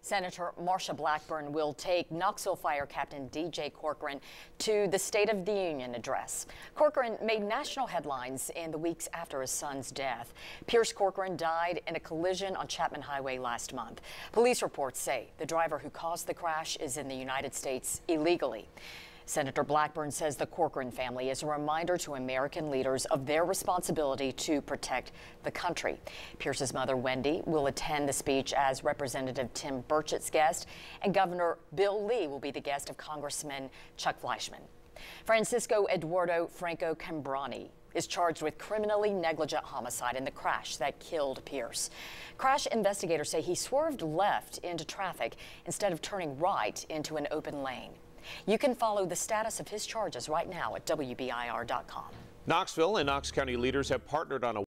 Senator Marsha Blackburn will take Knoxville Fire Captain D.J. Corcoran to the State of the Union address. Corcoran made national headlines in the weeks after his son's death. Pierce Corcoran died in a collision on Chapman Highway last month. Police reports say the driver who caused the crash is in the United States illegally. Senator Blackburn says the Corcoran family is a reminder to American leaders of their responsibility to protect the country. Pierce's mother, Wendy, will attend the speech as Representative Tim Burchett's guest, and Governor Bill Lee will be the guest of Congressman Chuck Fleischmann. Francisco Eduardo Franco Cambrani is charged with criminally negligent homicide in the crash that killed Pierce. Crash investigators say he swerved left into traffic instead of turning right into an open lane. You can follow the status of his charges right now at WBIR.com. Knoxville and Knox County leaders have partnered on a